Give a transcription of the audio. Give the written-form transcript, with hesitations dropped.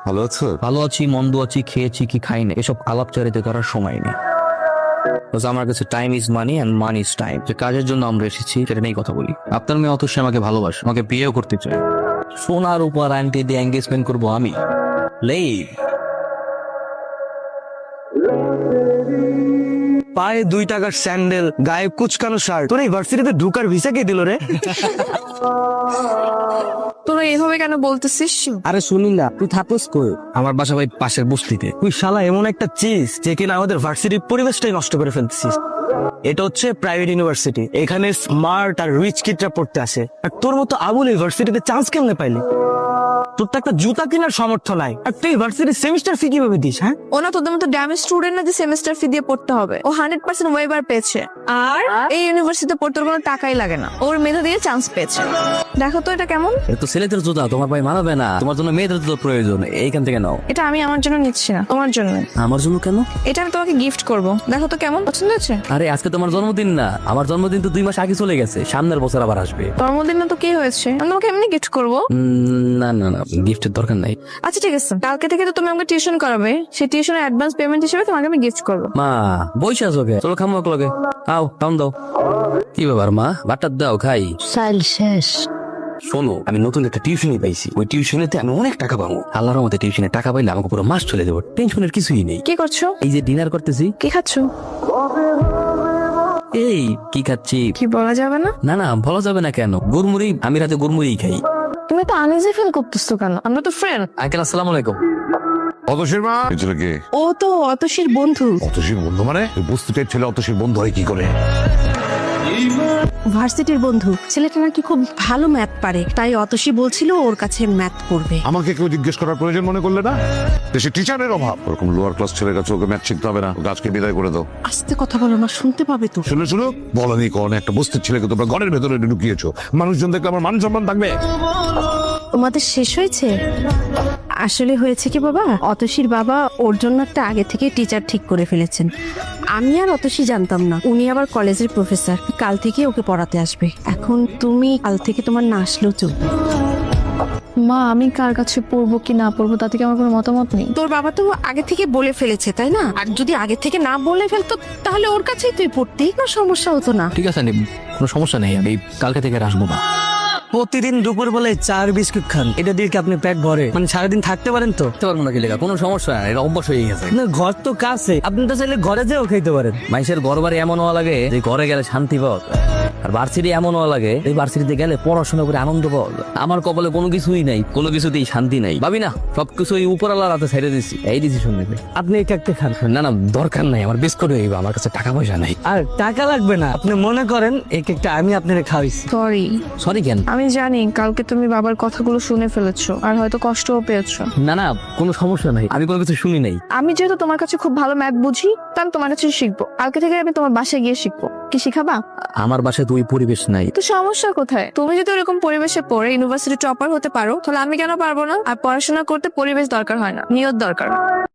ভালো আছো? ভালো আছি, মন্দ আছি, খেয়েছি কি খাই না, এসব আলাপচারিতা করার সময় নেই। আমার কাছে time is money and money is time. যে কাজের জন্য আমরা এসেছি সেটা নিয়েই কথা বলি। আপনার মেয়ে অতসী আমাকে ভালোবাসে, আমাকে বিয়েও করতে চায়। সোনার উপর আন্টি দিয়ে এঙ্গেজমেন্ট করবো আমি? লেই পায়ে 2 টাকার স্যান্ডেল, গায়ে কুচকানো শার্ট, তোর ইউনিভার্সিটিতে ঢুকার ভিসা কে দিল রে? তোরা এভাবে কেন বলতেছিস? আরে শুনি না, তুই থাকস কই? আমার বাসা ভাই পাশের বস্তিতে। তুই শালা এমন একটা চিজ যে কিনা আমাদের ভার্সিটির পরিবেশটাই নষ্ট করে ফেলতেছিস। এটা হচ্ছে প্রাইভেট ইউনিভার্সিটি, এখানে স্মার্ট আর রিচ কিডরা পড়তে আসে। আর তোর মতো আবুল ইউনিভার্সিটিতে চান্স কেমনে পাইলি? তোর তো একটা জুতা কেনার সামর্থ্য নাই, আর তুই ইউনিভার্সিটির সেমিস্টার ফি কিভাবে দিস? হ্যাঁ, ওনা তোদের মতো ড্যামেজ স্টুডেন্ট না যে সেমিস্টার ফি দিয়ে পড়তে হবে। ও 100% ওয়েবার পেয়েছে, আর এই ইউনিভার্সিটিতে পড়তে ওর কোনো টাকাই লাগে না। ওর মেধা দিয়ে চান্স পেয়েছে। দেখো তো এটা কেমন? এটা তো ছেলেদের জুতা, তোমার ভাই মানাবে না। তোমার জন্য মেয়েদের জুতো প্রয়োজন, এইখান থেকে নাও। এটা আমি আমার জন্য নিচ্ছি না, তোমার জন্য। আমার জন্য কেন? এটা আমি তোমাকে গিফট করব, দেখো তো কেমন পছন্দ হয়েছে। আরে আজকে তোমার জন্মদিন না, আমার জন্মদিন তো 2 মাস আগে চলে গেছে, সামনের বছর আবার আসবে। জন্মদিন না তো কি হয়েছে, আমি তোমাকে এমনি গিফট করব। না না না, গিফটের দরকার নাই। আচ্ছা ঠিক আছে, কালকে থেকে তো তুমি আমাকে টিউশন করাবে, সেই টিউশনের অ্যাডভান্স পেমেন্ট হিসেবে তোমাকে আমি গিফট করব। মা বইসা আছো কে? চলো খামো এক লগে। আও খাওন দাও। কি ব্যাপার মা, বাটার দাও খাই। সাইল শেষ। শোনো, আমি নতুন একটা টিউশনি পাইছি, ওই টিউশনেতে আমি অনেক টাকা পাবো। আল্লাহর মধ্যে টিউশনে টাকা পাইলে আমাকে পুরো মাস চলে যাবো, টেনশনের কিছুই নেই। কি করছো? এই যে ডিনার করতেছি। কি খাচ্ছো? এই কি খাচ্ছি? কি বলা যাবে না? না না, বলা যাবে না কেন? গুড়মুড়ি, আমি রাতে গুড়মুড়ি খাই। তুমি তো আনইজি ফিল করতেছো কেন? আমরা তো ফ্রেন্ড। আঙ্কেল আসসালামু আলাইকুম। অতসীর মা? এই ছেলেকে? ও তো অতসীর বন্ধু। অতসীর বন্ধু মানে? ওই বস্তিটার ছেলে অতসীর বন্ধু হয় কি করে? ভার্সিটির বন্ধু। ছেলেটা নাকি খুব ভালো ম্যাথ পারে, তাই অতসী বলছিল ওর কাছে ম্যাথ পড়বে। আমাকে কেউ জিজ্ঞেস করার প্রয়োজন মনে করলে না? দেশে টিচারের অভাব। ওরকম লোয়ার ক্লাস ছেলের কাছে ওকে ম্যাথ শিখতে হবে না, ওকে আজকে বিদায় করে দাও। আস্তে কথা বলো না, শুনতে পাবে তো। শুনে শুনো, বলেনি কোন একটা বস্তির ছেলেকে তোমরা ঘরের ভেতরে ঢুকিয়েছো। মানুষজন দেখলে আমার মান সম্মান থাকবে? তোমাদের শেষ হয়েছে? আসলে হয়েছে কি বাবা, অতসীর বাবা ওর জন্য একটা আগে থেকে টিচার ঠিক করে ফেলেছেন। আমি আর অতসী জানতাম না, উনি আবার কলেজের প্রফেসর, কাল থেকে ওকে পড়াতে আসবে। এখন তুমি কাল থেকে তোমার না আসলেও চলবে। মা, আমি কার কাছে পড়বো কি না পড়বো তাতে কি আমার কোনো মতামত নেই। তোর বাবা তো আগে থেকে বলে ফেলেছে, তাই না? আর যদি আগে থেকে না বলে ফেলতো তাহলে ওর কাছেই তুই পড়তেই না, সমস্যা হতো না। ঠিক আছে, কোনো সমস্যা নেই, আমি কালকে থেকে আর আসবো না। প্রতিদিন দুপুর বেলায় 4 বিস্কুট খান, এটা দিয়ে কি আপনি পেট ভরে? মানে সারাদিন থাকতে পারেন তো? বুঝতে পারবো না কি লেখা, কোনো সমস্যা নাই, এটা অভ্যাস হয়ে গেছে। আপনার ঘর তো কাছে, আপনি তো চাইলে ঘরে যেও খাইতে পারেন। মানুষের ঘর বাড়ি এমন হওয়া লাগে যে ঘরে গেলে শান্তি পাওয়া যায়। আর ভার্সিটি এমন হওয়া লাগে এই ভার্সিটিতে গেলে পড়াশোনা করে আনন্দ পাওয়া যায়। আমার কপালে কোনো কিছুই নাই, কোনো কিছুতেই শান্তি নাই। ভাবি না সবকিছু এই উপরওয়ালার হাতে ছেড়ে দিচ্ছি, এই ডিসিশন নেবে। আপনি এটা একটা খান। না না, দরকার নাই, আমার বিস্কুট হইব, আমার কাছে টাকা পয়সা নাই। আর টাকা লাগবে না, আপনি মনে করেন এই কেকটা আমি আপনারে খাওয়াইছি। সরি। সরি কেন? আমি জানি কালকে তুমি বাবার কথাগুলো শুনে ফেলেছো আর হয়তো কষ্টও পেয়েছো। না না, কোনো সমস্যা নাই, আমি কোনো কিছু শুনি নাই। আমি যেহেতু তোমার কাছে খুব ভালো ম্যাথ বুঝি, তা আমি তোমার কাছে শিখবো। কালকে থেকে আমি তোমার বাসায় গিয়ে শিখবো। কি শিখাবা? আমার বাসায় তো ওই পরিবেশ নাই। তো সমস্যা কোথায়? তুমি যদি এরকম পরিবেশে পড়ে ইউনিভার্সিটি টপার হতে পারো, তাহলে আমি কেন পারবো না? আর পড়াশোনা করতে পরিবেশ দরকার হয় না, নিয়ত দরকার।